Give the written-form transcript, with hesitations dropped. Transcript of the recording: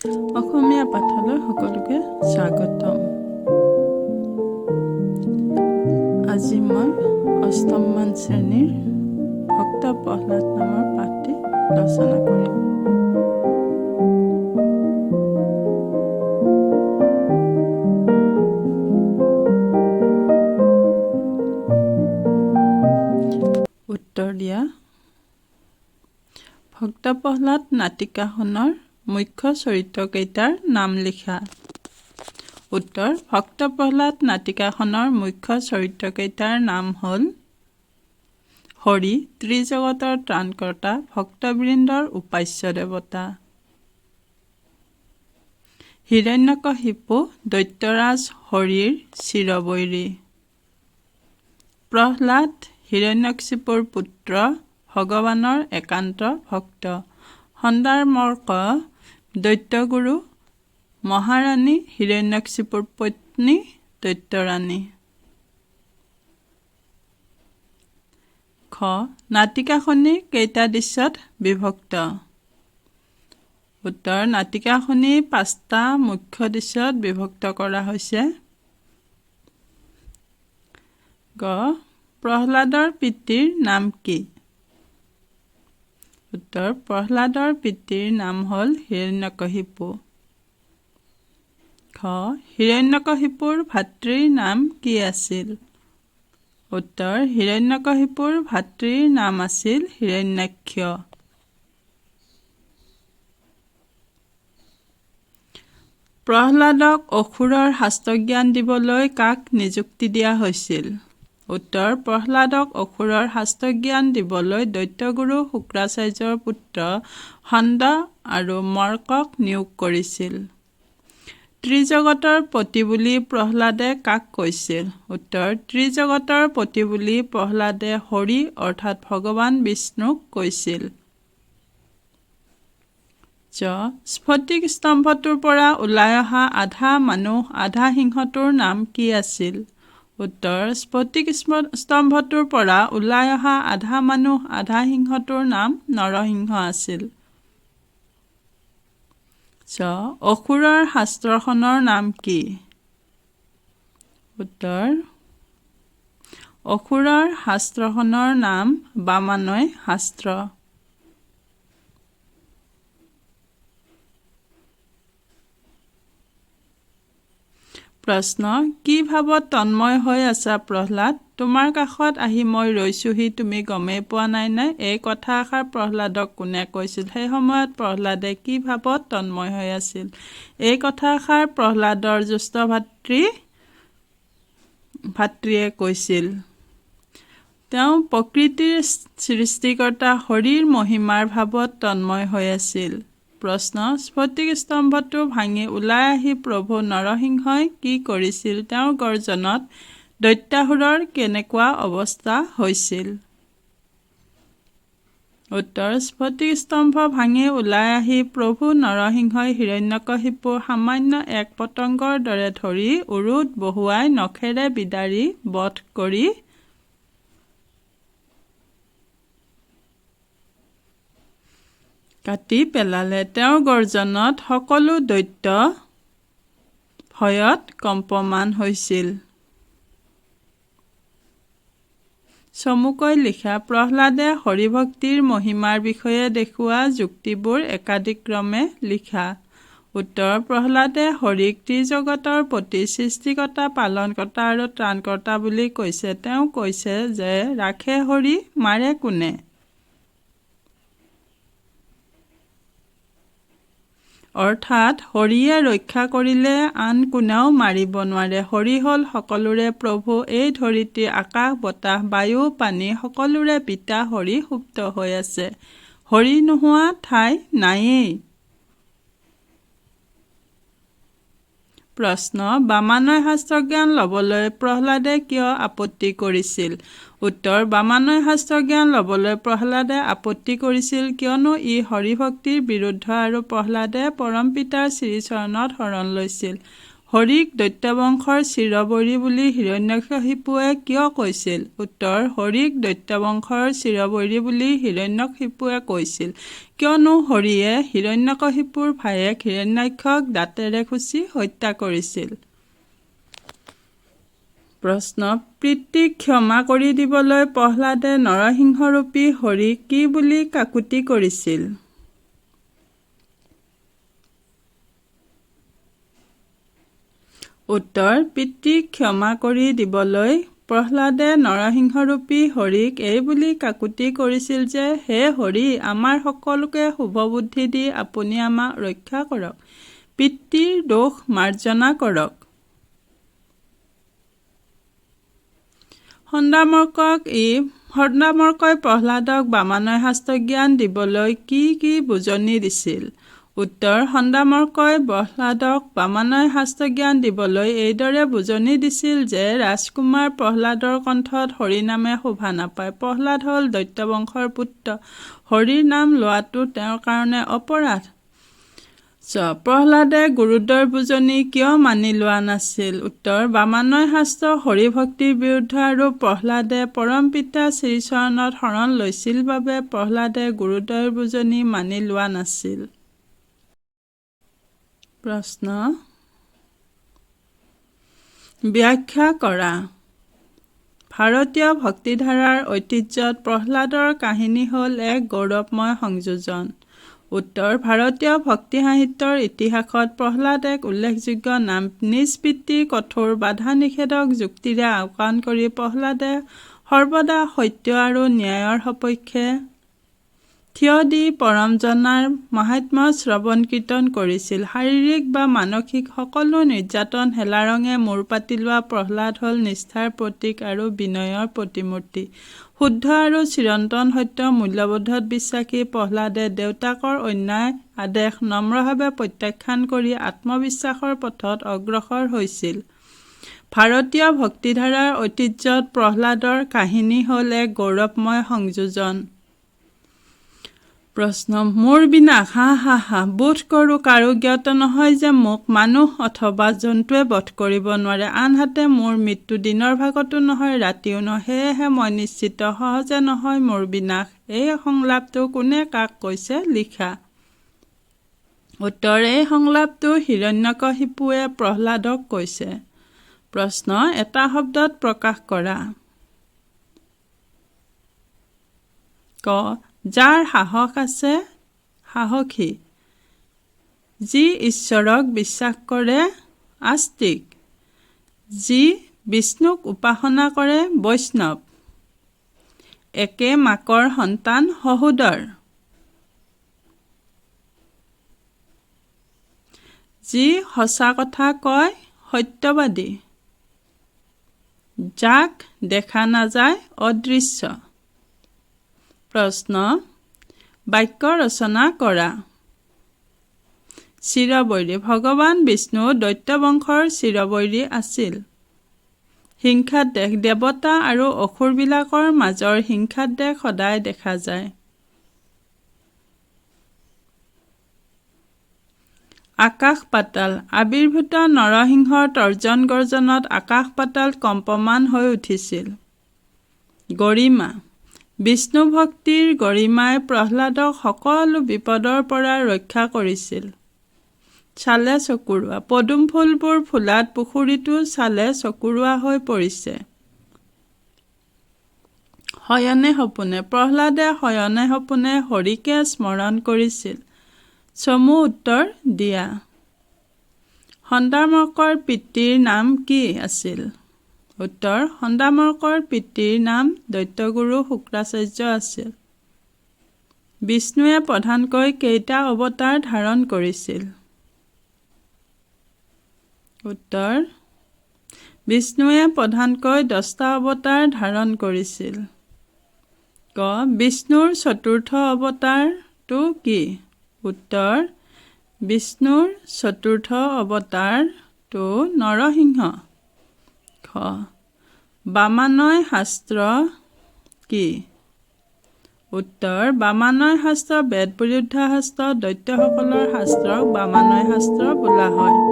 অসমীয়া পাঠলৈ সকলোকে স্বাগতম। আজি মই অষ্টমমান শ্ৰেণীৰ ভক্ত প্ৰহ্লাদ নামৰ পাঠটি ৰচনা কৰিম। উত্তৰ দিয়া। ভক্ত প্ৰহ্লাদ নাটিকাখনৰ মুখ্য চৰিত্ৰকেইটাৰ নাম লিখা। উত্তৰ। ভক্ত প্ৰহ্লাদ নাটিকাখনৰ মুখ্য চৰিত্ৰকেইটাৰ নাম হ'ল হৰি, ত্ৰিজগতৰ ত্ৰাণকৰ্তা, ভক্তবৃন্দৰ উপাস্য দেৱতা; হিৰণ্যকশিপু, দৈত্যৰাজ হৰিৰ চিৰবৈৰী; প্ৰহ্লাদ, হিৰণ্যকশিপুৰ পুত্ৰ, ভগৱানৰ একান্ত ভক্ত; সন্দাৰ্মৰ্ক, দৈত্যগুৰু, মহাৰাণী হিৰণ্যকশিপুৰ পত্নী দৈত্যৰাণী। খ. নাটিকাখনি কেইটা দৃশ্যত বিভক্ত? উত্তৰ। নাটিকাখনি 5টা মুখ্য দৃশ্যত বিভক্ত কৰা হৈছে। গ. প্ৰহ্লাদৰ পিতৃৰ নাম কি? উত্তৰ। প্ৰহ্লাদৰ পিতৃৰ নাম হ'ল হিৰণ্যকশিপু। খ. হিৰণ্যকশিপুৰ ভাতৃৰ নাম কি আছিল? উত্তৰ। হিৰণ্যকশিপুৰ ভাতৃৰ নাম আছিল হিৰণ্যাক্ষ। প্ৰহ্লাদক অসুৰৰ শাস্ত্ৰজ্ঞান দিবলৈ কাক নিযুক্তি দিয়া হৈছিল? উত্তৰ। প্ৰহ্লাদক অসুৰৰ শাস্ত্ৰজ্ঞান দিবলৈ দৈত্যগুৰু শুক্ৰাচাৰ্যৰ পুত্ৰ সন্দ আৰু মৰ্কক নিয়োগ কৰিছিল। ত্ৰিজগতৰ পতি বুলি প্ৰহ্লাদে কাক কৈছিল? উত্তৰ। ত্ৰিজগতৰ পতি বুলি প্ৰহ্লাদে হৰি অৰ্থাৎ ভগৱান বিষ্ণুক কৈছিল। জ. স্ফটিক স্তম্ভটোৰ পৰা ওলাই অহা আধা মানুহ আধা সিংহটোৰ নাম কি আছিল? উত্তৰ। স্ফটিক স্তম্ভটোৰ পৰা ওলাই অহা আধা মানুহ আধা সিংহটোৰ নাম নৰসিংহ আছিল। জ. অসুৰৰ শাস্ত্ৰখনৰ নাম কি? উত্তৰ। অসুৰৰ শাস্ত্ৰখনৰ নাম বামানয় শাস্ত্ৰ। প্ৰশ্ন। কি ভাৱত তন্ময় হৈ আছা প্ৰহ্লাদ? তোমাৰ কাষত আহি মই ৰৈছোহি, তুমি গমেই পোৱা নাই? এই কথা এষাৰ প্ৰহ্লাদক কোনে কৈছিল? সেই সময়ত প্ৰহ্লাদে কি ভাৱত তন্ময় হৈ আছিল? এই কথা এষাৰ প্ৰহ্লাদৰ জ্যেষ্ঠ ভাতৃয়ে কৈছিল। তেওঁ প্ৰকৃতিৰ সৃষ্টিকৰ্তা হৰিৰ মহিমাৰ ভাৱত তন্ময় হৈ আছিল। প্ৰশ্ন। স্ফটিক স্তম্ভটো ভাঙি ওলাই আহি প্ৰভু নৰসিংহই কি কৰিছিল? তেওঁৰ গৰ্জনত দৈত্যাসুৰৰ কেনেকুৱা অৱস্থা হৈছিল? উত্তৰ। স্ফটিক স্তম্ভ ভাঙি ওলাই আহি প্ৰভু নৰসিংহই হিৰণ্যকশিপু সামান্য এক পতংগৰ দৰে ধৰি উৰুত বহুৱাই নখেৰে বিদাৰি বধ কৰি কাটি পেলালে। তেওঁৰ গৰ্জনত সকলো দৈত্য ভয়ত কম্পমান হৈছিল। চমুকৈ লিখা। প্ৰহ্লাদে হৰিভক্তিৰ মহিমাৰ বিষয়ে দেখুওৱা যুক্তিবোৰ একাদিক্ৰমে লিখা। উত্তৰ। প্ৰহ্লাদে হৰিক ত্ৰিজগতৰ পতি, সৃষ্টিকৰ্তা, পালনকৰ্তা আৰু ত্ৰাণকৰ্তা বুলি কৈছে। তেওঁ কৈছে যে ৰাখে হৰি, মাৰে কোনে? অৰ্থাৎ হৰিয়ে ৰক্ষা কৰিলে আন কোনেও মাৰিব নোৱাৰে। হৰি হ'ল সকলোৰে প্ৰভু। এই ধৰিত্ৰী, আকাশ, বতাহ, বায়ু, পানী সকলোৰে পিতা হৰি সুপ্ত হৈ আছে। হৰি নোহোৱা ঠাই নায়েই। প্ৰশ্ন। বামানয় শাস্ত্ৰজ্ঞান ল'বলৈ প্ৰহ্লাদে কিয় আপত্তি কৰিছিল? উত্তৰ। বামানয় শাস্ত্ৰজ্ঞান ল'বলৈ প্ৰহ্লাদে আপত্তি কৰিছিল কিয়নো ই হৰিভক্তিৰ বিৰুদ্ধ আৰু প্ৰহ্লাদে পৰমপিতাৰ শ্ৰীচৰণত শৰণ লৈছিল। হৰিক দৈত্যবংশৰ চিৰবৈৰী বুলি হিৰণ্যকশিপুৱে কিয় কৈছিল? উত্তৰ, হৰিক দৈত্যবংশৰ চিৰবৈৰী বুলি হিৰণ্যকশিপুৱে কৈছিল কিয়নো হৰিয়ে হিৰণ্যকশিপুৰ ভায়েক হিৰণ্যাক্ষক দাঁতেৰে খুচি হত্যা কৰিছিল। প্ৰশ্ন, পিতৃক ক্ষমা কৰি দিবলৈ প্ৰহ্লাদে নৰসিংহৰূপী হৰিক কি বুলি কাকুতি কৰিছিল? উত্তৰ, পিতৃক ক্ষমা কৰি দিবলৈ প্ৰহ্লাদে নৰসিংহৰূপী হৰিক এই বুলি কাকুতি কৰিছিল যে, হে হৰি, আমাৰ সকলোকে শুভবুদ্ধি দি আপুনি আমাক ৰক্ষা কৰক, পিতৃৰ দোষ মাৰ্জনা কৰক। সন্দামৰ্কই প্ৰহ্লাদক বামানয় শাস্ত্ৰজ্ঞান দিবলৈ কি কি বুজনি দিছিল? উত্তৰ, সন্দামৰ্কই প্ৰহ্লাদক বামানয় শাস্ত্ৰজ্ঞান দিবলৈ এইদৰে বুজনি দিছিল যে, ৰাজকুমাৰ প্ৰহ্লাদৰ কণ্ঠত হৰিনামে শোভা নাপায়। প্ৰহ্লাদ হ'ল দৈত্যবংশৰ পুত্ৰ। হৰিৰ নাম লোৱাটো তেওঁৰ কাৰণে অপৰাধ। প্ৰহ্লাদে গুৰুদ্বৰ বুজনি কিয় মানি লোৱা নাছিল? উত্তৰ, বামানয় শাস্ত্ৰ হৰিভক্তিৰ বিৰুদ্ধ আৰু প্ৰহ্লাদে পৰমপিতা শ্ৰীচৰণত শৰণ লৈছিল বাবে প্ৰহ্লাদে গুৰুদ্বৰ বুজনি মানি লোৱা নাছিল। প্ৰশ্ন, ব্যাখ্যা কৰা। ভাৰতীয় ভক্তিধাৰাৰ ঐতিহ্যত প্ৰহ্লাদৰ কাহিনী হ'ল এক গৌৰৱময় সংযোজন। উত্তৰ, ভাৰতীয় ভক্তি সাহিত্যৰ ইতিহাসত প্ৰহ্লাদ এক উল্লেখযোগ্য নাম। নিজ পিতৃৰ কঠোৰ বাধা নিষেধক যুক্তিৰে আওকাণ কৰি প্ৰহ্লাদে সৰ্বদা সত্য আৰু ন্যায়ৰ সপক্ষে থিয় দি পৰমজনাৰ মাহাত্ম্য শ্ৰৱণ কীৰ্তন কৰিছিল। শাৰীৰিক বা মানসিক সকলো নিৰ্যাতন হেলাৰঙে মূৰ পাতি লোৱা প্ৰহ্লাদ হ'ল নিষ্ঠাৰ প্ৰতীক আৰু বিনয়ৰ প্ৰতিমূৰ্তি। শুদ্ধ আৰু চিৰন্তন সত্য মূল্যবোধত বিশ্বাসী প্ৰহ্লাদে দেউতাকৰ অন্যায় আদেশ নম্ৰভাৱে প্ৰত্যাখ্যান কৰি আত্মবিশ্বাসৰ পথত অগ্ৰসৰ হৈছিল। ভাৰতীয় ভক্তিধাৰাৰ ঐতিহ্যত প্ৰহ্লাদৰ কাহিনী হ'ল এক গৌৰৱময় সংযোজন। প্ৰশ্ন, মোৰ বিনাশ হা হা হা, বোধ কৰোঁ কাৰো জ্ঞাত নহয় যে মোক মানুহ অথবা জন্তুৱে বধ কৰিব নোৱাৰে, আনহাতে মোৰ মৃত্যু দিনৰ ভাগতো নহয়, ৰাতিও নহয়, সেয়েহে মই নিশ্চিত সহজে নহয় মোৰ বিনাশ। এই সংলাপটো কোনে কাক কৈছে? লিখা। উত্তৰ, এই সংলাপটো হিৰণ্যকশিপুৱে প্ৰহ্লাদক কৈছে। প্ৰশ্ন, এটা শব্দত প্ৰকাশ কৰা। ক, যাৰ সাহস আছে, সাহসী। যি ঈশ্বৰক বিশ্বাস কৰে, আস্তিক। যি বিষ্ণুক উপাসনা কৰে, বৈষ্ণৱ। একে মাকৰ সন্তান, সহোদৰ। যি সঁচা কথা কয়, সত্যবাদী। যাক দেখা নাযায়, অদৃশ্য। প্ৰশ্ন, বাক্য ৰচনা কৰা। চিৰবৈৰী। ভগৱান বিষ্ণু দৈত্যবংশৰ চিৰবৈৰী আছিল। হিংসাদ্বেষ। দেৱতা আৰু অসুৰবিলাকৰ মাজৰ হিংসাদ্বেষ সদায় দেখা যায়। আকাশ পাতাল। আবিৰ্ভূত নৰসিংহৰ তৰ্জন গৰ্জনত আকাশ পাতাল কম্পমান হৈ উঠিছিল। গৰিমা। বিষ্ণু ভক্তিৰ গৰিমাই প্ৰহ্লাদক সকলো বিপদৰ পৰা ৰক্ষা কৰিছিল। চালে চকুৰোৱা। পদুম ফুলবোৰ ফুলাত পুখুৰীটো চালে চকুৰোৱা হৈ পৰিছে। শয়নে সপোনে। প্ৰহ্লাদে শয়নে সপোনে হৰিকে স্মৰণ কৰিছিল। চমু উত্তৰ দিয়া। সন্দামৰ্কৰ পিতৃৰ নাম কি আছিল? উত্তৰ, সন্দামৰ্কৰ পিতৃৰ নাম দৈত্যগুৰু শুক্ৰাচাৰ্য আছিল। বিষ্ণুৱে প্ৰধানকৈ কেইটা অৱতাৰ ধাৰণ কৰিছিল? উত্তৰ, বিষ্ণুৱে প্ৰধানকৈ 10টা অৱতাৰ ধাৰণ কৰিছিল। ক, বিষ্ণুৰ চতুৰ্থ অৱতাৰটো কি? উত্তৰ, বিষ্ণুৰ চতুৰ্থ অৱতাৰটো নৰসিংহ। খ, বামানয় শাস্ত্ৰ কি? উত্তৰ, বামানয় শাস্ত্ৰ বেদ বিৰুদ্ধ শাস্ত্ৰ। দৈত্যসকলৰ শাস্ত্ৰক বামানয় শাস্ত্ৰ বোলা হয়।